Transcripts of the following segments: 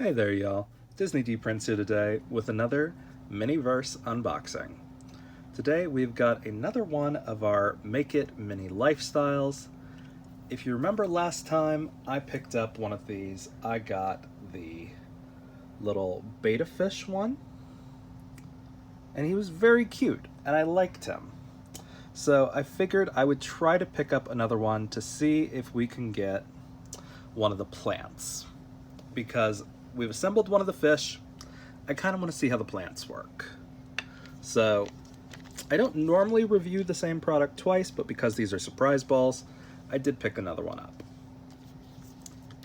Hey there, y'all. Disney D Prince here today with another Miniverse unboxing. Today we've got another one of our Make It Mini Lifestyles. If you remember last time I picked up one of these, I got the little beta fish one, and he was very cute, and I liked him. So I figured I would try to pick up another one to see if we can get one of the plants. Because we've assembled one of the fish, I kind of want to see how the plants work. So I don't normally review the same product twice, but because these are surprise balls, I did pick another one up.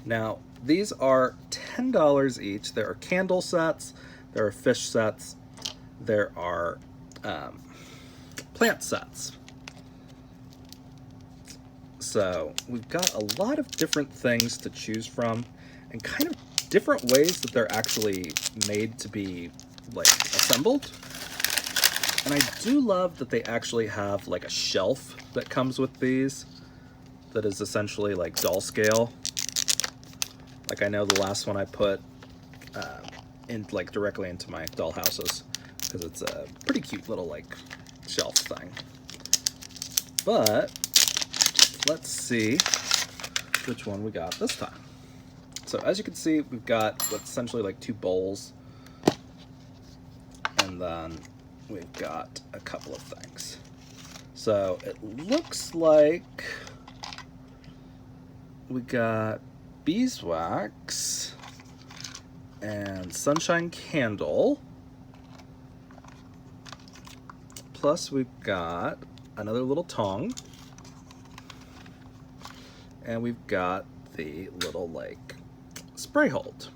Now, these are $10 each. There are candle sets, there are fish sets, there are plant sets. So we've got a lot of different things to choose from and kind of different ways that they're actually made to be like assembled. And I do love that they actually have like a shelf that comes with these that is essentially like doll scale. Like I know the last one I put in like directly into my doll houses because it's a pretty cute little like shelf thing. But let's see which one we got this time. So as you can see, we've got what's essentially like two bowls, and then we've got a couple of things. So it looks like we got beeswax and sunshine candle, plus we've got another little tongue, and we've got the little like spray hold.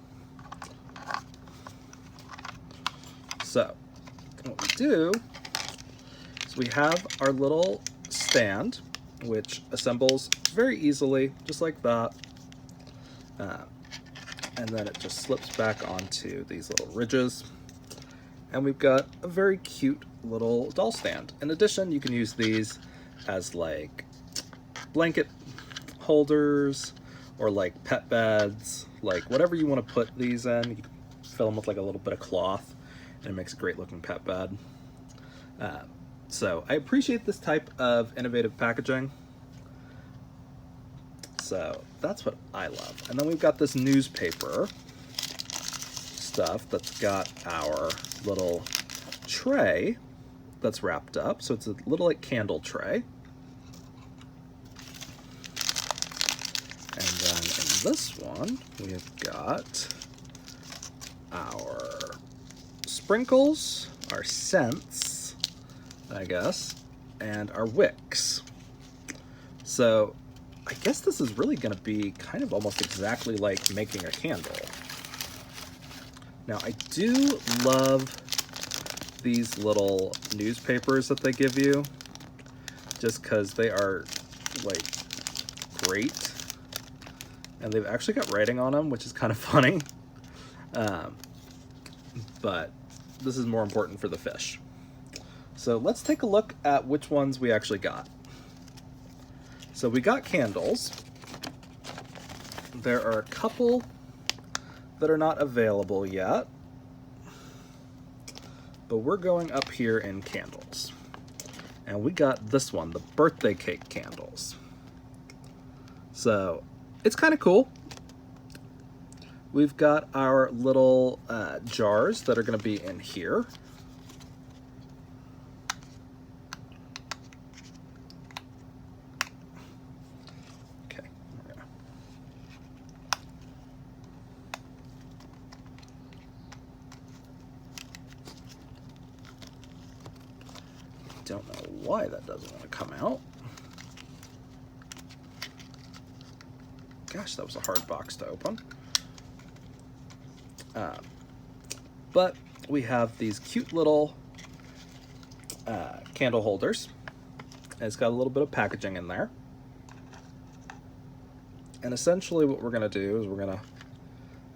So what we do is we have our little stand, which assembles very easily, just like that. And then it just slips back onto these little ridges. And we've got a very cute little doll stand. In addition, you can use these as like blanket holders or like pet beds, like whatever you want to put these in. You can fill them with like a little bit of cloth and it makes a great looking pet bed. So I appreciate this type of innovative packaging. So that's what I love. And then we've got this newspaper stuff that's got our little tray that's wrapped up. So it's a little like candle tray. And then in this one, we've got our sprinkles, our scents, I guess, and our wicks. So I guess this is really going to be kind of almost exactly like making a candle. Now I do love these little newspapers that they give you, just because they are like great. And they've actually got writing on them, which is kind of funny. But this is more important for the fish. So let's take a look at which ones we actually got. So we got candles. There are a couple that are not available yet, but we're going up here in candles. And we got this one, the birthday cake candles. So it's kind of cool. We've got our little jars that are going to be in here. Okay. Don't know why that doesn't want to come out. Gosh, that was a hard box to open. But we have these cute little candle holders. And it's got a little bit of packaging in there. And essentially what we're going to do is we're going to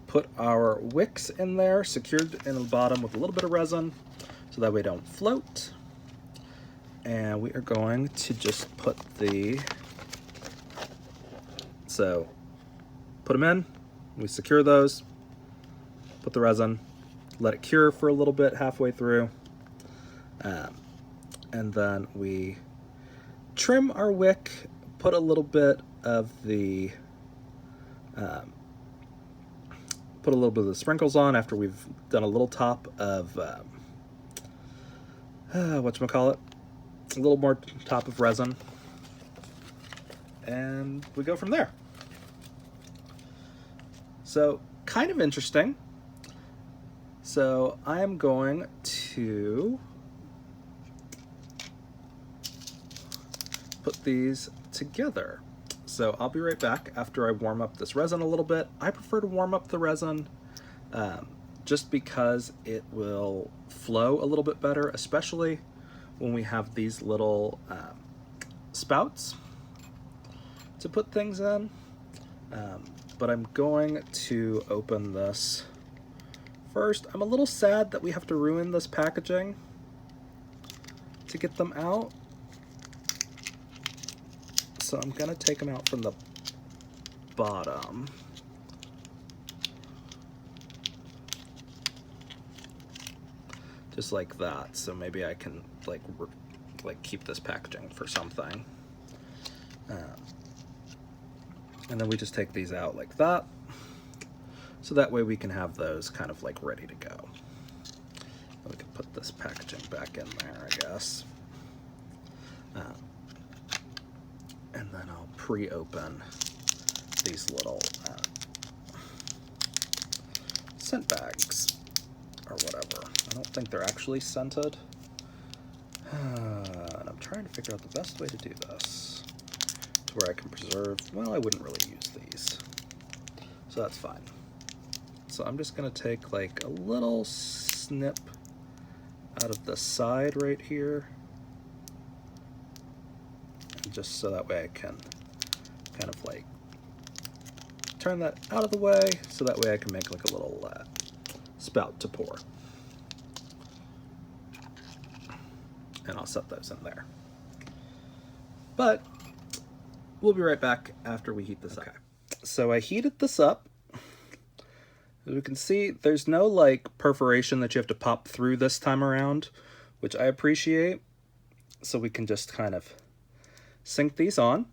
put our wicks in there, secured in the bottom with a little bit of resin, so that way they don't float. And we are going to just put put them in, we secure those, put the resin, let it cure for a little bit halfway through, and then we trim our wick, put a little bit of the sprinkles on after we've done a little top of whatchamacallit, a little more top of resin, and we go from there. So kind of interesting. So I am going to put these together. So I'll be right back after I warm up this resin a little bit. I prefer to warm up the resin just because it will flow a little bit better, especially when we have these little spouts to put things in. But I'm going to open this first. I'm a little sad that we have to ruin this packaging to get them out. So I'm gonna take them out from the bottom. Just like that. So maybe I can like keep this packaging for something. And then we just take these out like that. So that way we can have those kind of like ready to go. We can put this packaging back in there, I guess. And then I'll pre-open these little scent bags or whatever. I don't think they're actually scented. And I'm trying to figure out the best way to do this to where I can preserve, well, I wouldn't really use these. So that's fine. So I'm just gonna take like a little snip out of the side right here, and just so that way I can kind of like turn that out of the way, so that way I can make like a little spout to pour. And I'll set those in there. But we'll be right back after we heat this up. So I heated this up. As we can see, there's no like perforation that you have to pop through this time around, which I appreciate. So we can just kind of sink these on.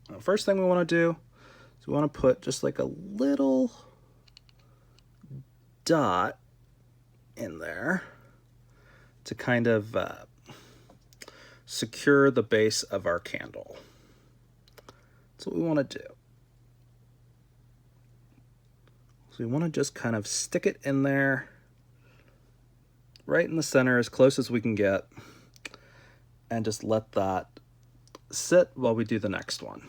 The first thing we want to do is we want to put just like a little dot in there to kind of secure the base of our candle. That's what we want to do. So we want to just kind of stick it in there, right in the center, as close as we can get, and just let that sit while we do the next one.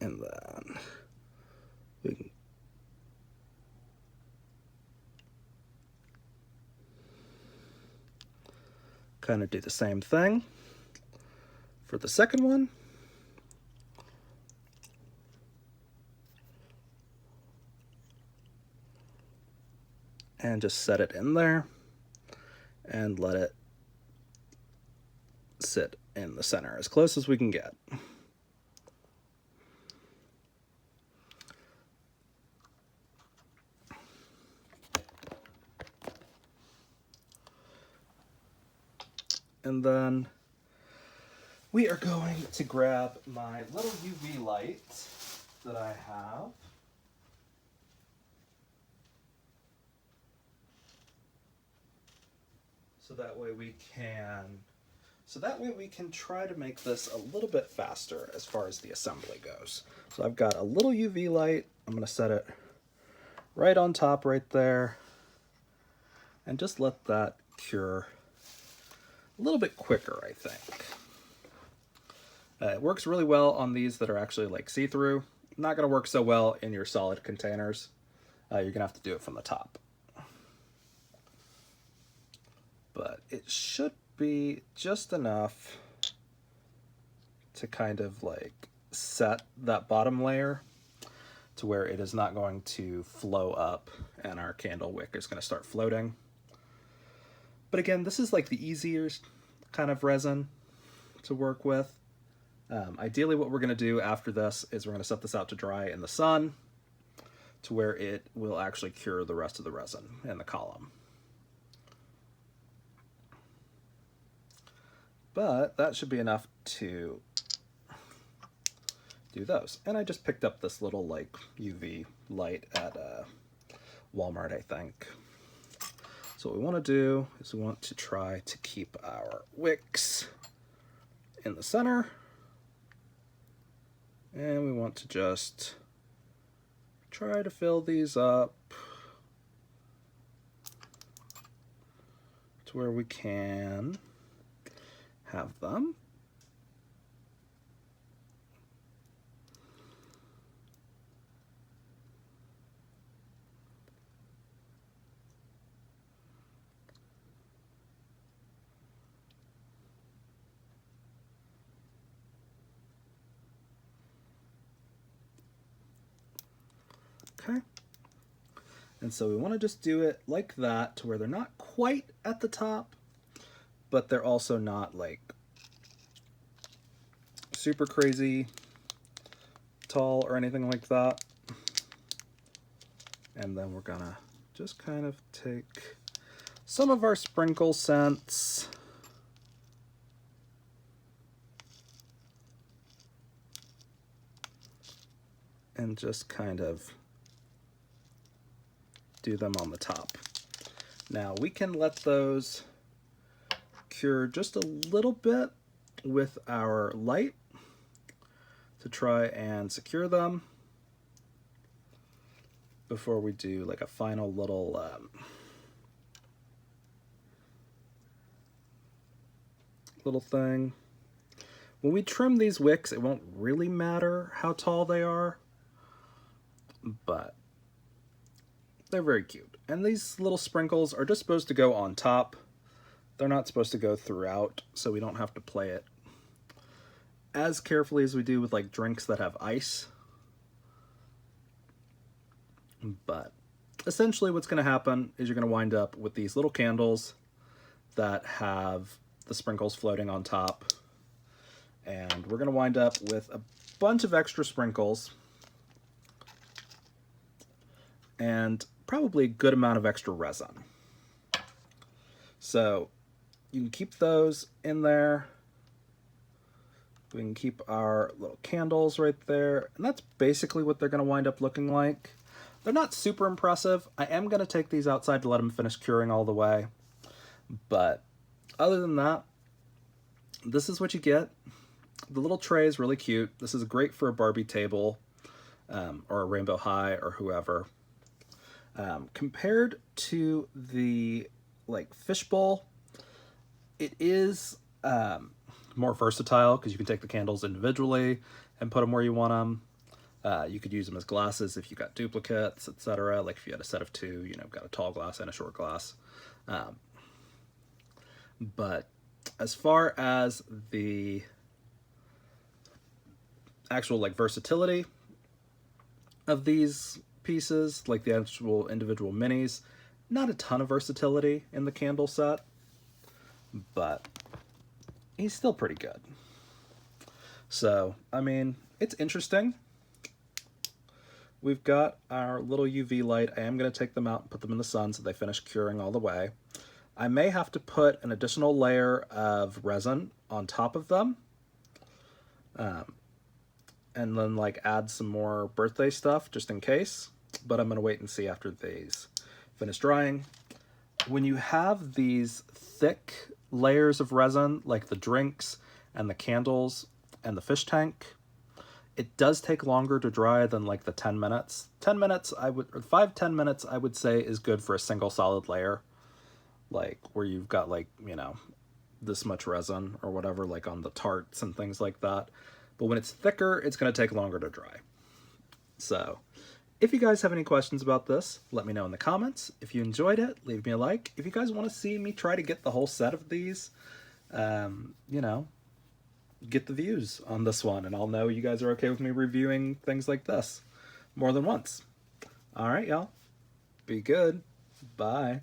And then we can kind of do the same thing for the second one. And just set it in there and let it sit in the center as close as we can get. And then we are going to grab my little UV light that I have. So that way we can try to make this a little bit faster as far as the assembly goes. So I've got a little UV light. I'm going to set it right on top right there and just let that cure a little bit quicker, I think. It works really well on these that are actually like see-through. Not going to work so well in your solid containers. You're going to have to do it from the top. But it should be just enough to kind of like set that bottom layer to where it is not going to flow up and our candle wick is going to start floating. But again, this is like the easier kind of resin to work with. Ideally, what we're going to do after this is we're going to set this out to dry in the sun to where it will actually cure the rest of the resin in the column. But that should be enough to do those. And I just picked up this little like UV light at Walmart, I think. So what we want to do is we want to try to keep our wicks in the center. And we want to just try to fill these up to where we can have them. Okay. And so we want to just do it like that to where they're not quite at the top, but they're also not like super crazy tall or anything like that. And then we're gonna just kind of take some of our sprinkle scents and just kind of do them on the top. Now we can let those cure just a little bit with our light to try and secure them before we do like a final little little thing. When we trim these wicks, it won't really matter how tall they are, but they're very cute. And these little sprinkles are just supposed to go on top. They're not supposed to go throughout, so we don't have to play it as carefully as we do with like drinks that have ice. But essentially what's going to happen is you're going to wind up with these little candles that have the sprinkles floating on top. And we're going to wind up with a bunch of extra sprinkles and probably a good amount of extra resin. So you can keep those in there. We can keep our little candles right there. And that's basically what they're going to wind up looking like. They're not super impressive. I am going to take these outside to let them finish curing all the way. But other than that, this is what you get. The little tray is really cute. This is great for a Barbie table or a Rainbow High or whoever. Compared to the like fishbowl, it is more versatile because you can take the candles individually and put them where you want them. You could use them as glasses if you got duplicates, etc. Like if you had a set of two, you know, got a tall glass and a short glass. But as far as the actual like versatility of these pieces, like the actual individual minis, not a ton of versatility in the candle set, but he's still pretty good. So, I mean, it's interesting. We've got our little UV light. I am going to take them out and put them in the sun so they finish curing all the way. I may have to put an additional layer of resin on top of them. And then like add some more birthday stuff just in case. But I'm going to wait and see after these finish drying. When you have these thick layers of resin, like the drinks and the candles and the fish tank, it does take longer to dry than like the 10 minutes. 10 minutes, or 5-10 minutes, I would say is good for a single solid layer. Like where you've got like, you know, this much resin or whatever, like on the tarts and things like that. But when it's thicker, it's going to take longer to dry. So if you guys have any questions about this, let me know in the comments. If you enjoyed it, leave me a like. If you guys want to see me try to get the whole set of these, you know, get the views on this one, and I'll know you guys are okay with me reviewing things like this more than once. All right, y'all. Be good. Bye.